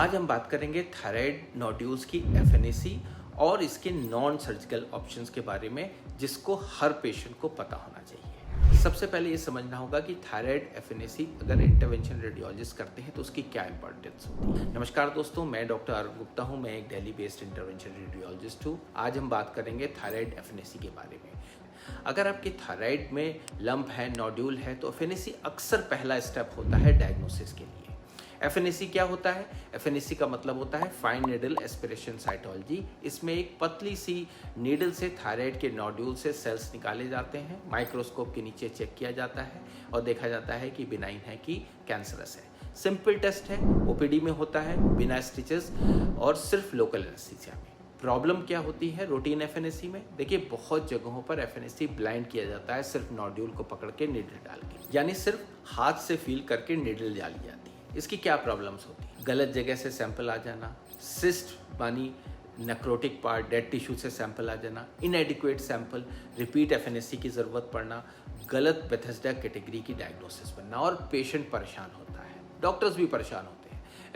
आज हम बात करेंगे थायराइड नोड्यूल्स की एफएनएसी और इसके नॉन सर्जिकल ऑप्शंस के बारे में, जिसको हर पेशेंट को पता होना चाहिए। सबसे पहले ये समझना होगा कि थायराइड एफएनएसी अगर इंटरवेंशन रेडियोलॉजिस्ट करते हैं तो उसकी क्या इंपॉर्टेंस होती है। नमस्कार दोस्तों, मैं डॉक्टर अरुण गुप्ता हूँ। मैं एक दिल्ली बेस्ड इंटरवेंशन रेडियोलॉजिस्ट हूँ। आज हम बात करेंगे थायराइड एफएनएसी के बारे में। अगर आपके थायराइड में लंप है, नोड्यूल है, तो एफएनएसी अक्सर पहला स्टेप होता है डायग्नोसिस के लिए। एफएनएसी क्या होता है? एफएनएसी का मतलब होता है फाइन नीडल एस्पिरेशन साइटोलॉजी। इसमें एक पतली सी नीडल से थायराइड के नोड्यूल से सेल्स निकाले जाते हैं, माइक्रोस्कोप के नीचे चेक किया जाता है और देखा जाता है कि बिनाइन है कि कैंसरस है। सिंपल टेस्ट है, ओपीडी में होता है, बिना स्टिचेस और सिर्फ लोकल एनेस्थीसिया में। प्रॉब्लम क्या होती है रूटीन एफएनएसी में? देखिए, बहुत जगहों पर एफएनएसी ब्लाइंड किया जाता है, सिर्फ नोड्यूल को पकड़ के नीडल डाल के, यानी सिर्फ हाथ से फील करके नीडल डाली जाती है। इसकी क्या प्रॉब्लम्स होती है? गलत जगह से सैंपल आ जाना, सिस्ट मानी नेक्रोटिक पार्ट, डेड टिश्यू से सैंपल आ जाना, इनएडिक्वेट सैंपल, रिपीट एफएनएसी की ज़रूरत पड़ना, गलत बेथेस्डा कैटेगरी की डायग्नोसिस बनना और पेशेंट परेशान होता है, डॉक्टर्स भी परेशान होते हैं।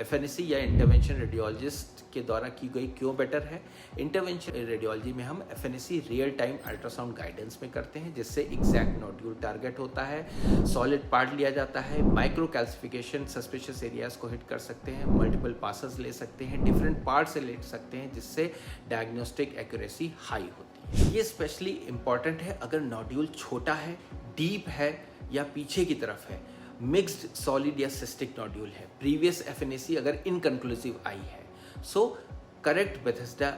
एफएनएसी या इंटरवेंशन रेडियोलॉजिस्ट के द्वारा की गई क्यों बेटर है? इंटरवेंशन रेडियोलॉजी में हम FNAC real time ultrasound guidance में करते हैं, जिससे एग्जैक्ट नोड्यूल टारगेट होता है, सॉलिड पार्ट लिया जाता है, माइक्रो कैल्सिफिकेशन सस्पिशियस एरियाज को हिट कर सकते हैं, मल्टीपल पासेस ले सकते हैं, डिफरेंट पार्ट से ले सकते हैं, जिससे डायग्नोस्टिक एक्यूरेसी हाई होती है। ये स्पेशली इंपॉर्टेंट है अगर नोड्यूल छोटा है, डीप है या पीछे की तरफ है, मिक्स्ड सॉलिड या सिस्टिक नोड्यूल है, प्रीवियस एफएनएसी अगर इनकंक्लूसिव आई है, सो करेक्ट बेथेस्डा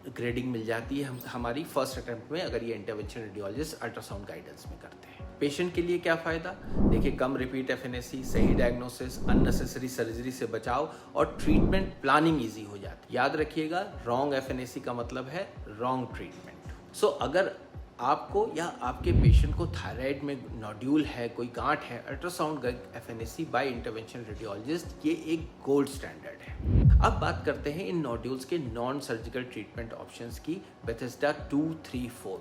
ग्रेडिंग मिल जाती है हमारी फर्स्ट अटेम्प्ट में, अगर ये इंटरवेंशन रेडियोलॉजिस्ट अल्ट्रासाउंड गाइडेंस में करते हैं। पेशेंट के लिए क्या फ़ायदा? देखिए, कम रिपीट एफएनएसी, सही डायग्नोसिस, अननेसेसरी सर्जरी से बचाव और ट्रीटमेंट प्लानिंग ईजी हो जाती है। याद रखिएगा, रॉन्ग एफएनएसी का मतलब है रॉन्ग ट्रीटमेंट। सो अगर आपको या आपके पेशेंट को थायराइड में नोड्यूल है, कोई गांठ है, ultrasound FNAC by intervention radiologist ये एक गोल्ड स्टैंडर्ड है। अब बात करते हैं इन नोड्यूल्स के नॉन सर्जिकल ट्रीटमेंट ऑप्शंस की, बेथेस्डा 2, 3, 4।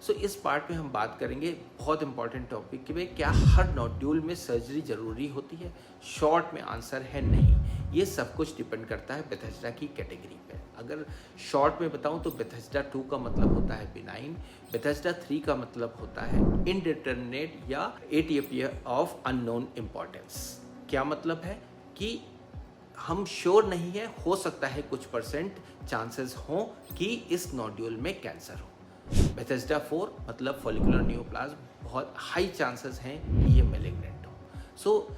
सो इस पार्ट में हम बात करेंगे बहुत इंपॉर्टेंट टॉपिक कि भाई क्या हर नोड्यूल में सर्जरी जरूरी होती है? शॉर्ट में आंसर है नहीं। ये सब कुछ डिपेंड करता है बेथेस्डा की कैटेगरी पे। अगर शॉर्ट में बताऊं तो बेथेस्डा 2 का मतलब होता है बिनाइन, बेथेस्डा 3 का मतलब होता है इनडिटरमिनेट या एटीएपीए ऑफ अननोन इम्पॉर्टेंस। क्या मतलब है कि हम श्योर नहीं है, हो सकता है कुछ परसेंट चांसेस हों कि इस नोड्यूल में कैंसर हो। बेथेस्डा 4 मतलब फॉलिकुलर नियोप्लाज्म, बहुत हाई चांसेस हैं कि ये मैलिग्नेंट हो। सो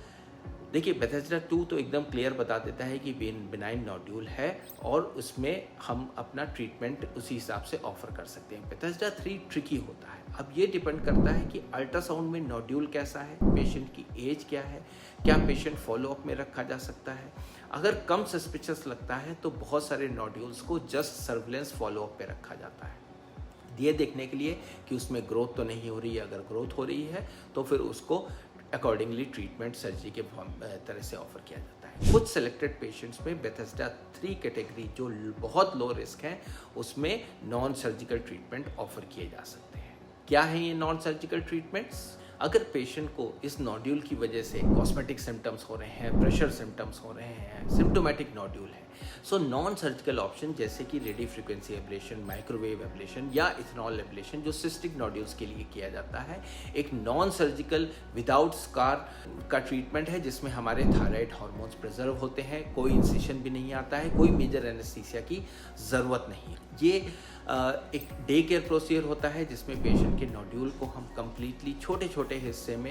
देखिए, बेथेस्डा 2 तो एकदम क्लियर बता देता है कि बिनाइन नोड्यूल है और उसमें हम अपना ट्रीटमेंट उसी हिसाब से ऑफर कर सकते हैं। बेथेस्डा 3 ट्रिकी होता है। अब ये डिपेंड करता है कि अल्ट्रासाउंड में नोड्यूल कैसा है, पेशेंट की एज क्या है, क्या पेशेंट फॉलोअप में रखा जा सकता है। अगर कम सस्पिशियस लगता है तो बहुत सारे नोड्यूल्स को जस्ट सर्विलेंस फॉलोअप पे रखा जाता है, ये देखने के लिए कि उसमें ग्रोथ तो नहीं हो रही है। अगर ग्रोथ हो रही है तो फिर उसको अकॉर्डिंगली ट्रीटमेंट सर्जरी के तरह से ऑफर किया जाता है। कुछ सेलेक्टेड पेशेंट्स में बेथेस्डा 3 कैटेगरी जो बहुत लो रिस्क है, उसमें नॉन सर्जिकल ट्रीटमेंट ऑफर किए जा सकते हैं। क्या है ये नॉन सर्जिकल ट्रीटमेंट्स? अगर पेशेंट को इस नोड्यूल की वजह से कॉस्मेटिक सिम्टम्स हो रहे हैं, प्रेशर सिम्टम्स हो रहे हैं, सिम्टोमेटिक नोड्यूल है, सो नॉन सर्जिकल ऑप्शन जैसे कि radio frequency ablation, microwave ablation या इथेनॉल एब्लेशन जो सिस्टिक नोड्यूल्स के लिए किया जाता है, एक नॉन सर्जिकल विदाउट स्कार का ट्रीटमेंट है, जिसमें हमारे थायराइड हार्मोन्स प्रिजर्व होते हैं, कोई इंसिशन भी नहीं आता है, कोई मेजर एनेस्थीसिया की ज़रूरत नहीं है। ये एक डे केयर प्रोसीजर होता है जिसमें पेशेंट के नोड्यूल को हम कम्प्लीटली छोटे छोटे हिस्से में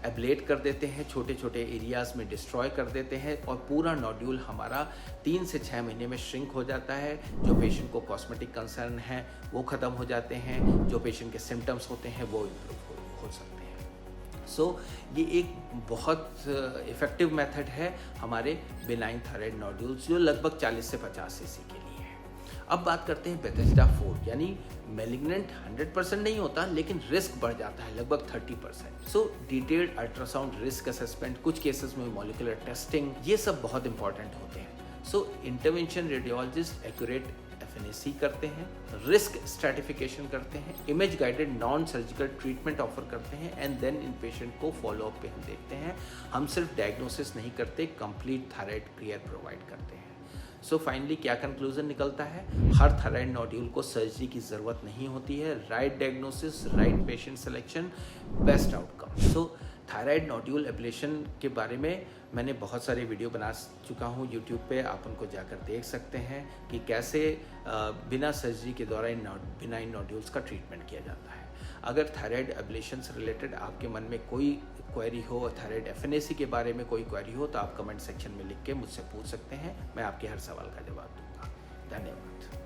एब्लेट कर देते हैं, छोटे छोटे एरियाज़ में डिस्ट्रॉय कर देते हैं और पूरा नोड्यूल हमारा 3 से 6 महीने में श्रिंक हो जाता है। जो पेशेंट को कॉस्मेटिक कंसर्न है वो ख़त्म हो जाते हैं, जो पेशेंट के सिम्टम्स होते हैं वो इम्प्रूव हो सकते हैं। सो ये एक बहुत इफ़ेक्टिव मेथड है हमारे बिनाइन थायराइड नोड्यूल्स, जो लगभग 40 से 50 सीसी के लिए। अब बात करते हैं बेथेस्डा 4, यानी मैलिग्नेंट 100% नहीं होता लेकिन रिस्क बढ़ जाता है लगभग 30%। सो डिटेल्ड अल्ट्रासाउंड रिस्क असेसमेंट, कुछ केसेस में मॉलिक्यूलर टेस्टिंग, ये सब बहुत इंपॉर्टेंट होते हैं। सो इंटरवेंशन रेडियोलॉजिस्ट एक्यूरेट एफएनएसी करते हैं, रिस्क स्ट्रैटिफिकेशन करते हैं, image guided non surgical treatment offer करते हैं एंड देन इन पेशेंट को फॉलोअप पे हम देखते हैं। हम सिर्फ डायग्नोसिस नहीं करते, कंप्लीट थायराइड केयर प्रोवाइड करते हैं। सो फाइनली क्या कंक्लूजन निकलता है? हर थायराइड नोड्यूल को सर्जरी की ज़रूरत नहीं होती है। Right diagnosis, right patient selection, best outcome. So thyroid nodule ablation के बारे में मैंने बहुत सारे वीडियो बना चुका हूँ यूट्यूब पे, आप उनको जाकर देख सकते हैं कि कैसे बिना सर्जरी के द्वारा बिनाइन नोड्यूल्स का ट्रीटमेंट किया जाता है। अगर थायराइड एब्लेशन से रिलेटेड आपके मन में कोई क्वेरी हो, थायराइड एफएनएसी के बारे में कोई क्वेरी हो, तो आप कमेंट सेक्शन में लिख के मुझसे पूछ सकते हैं। मैं आपके हर सवाल का जवाब दूंगा। धन्यवाद।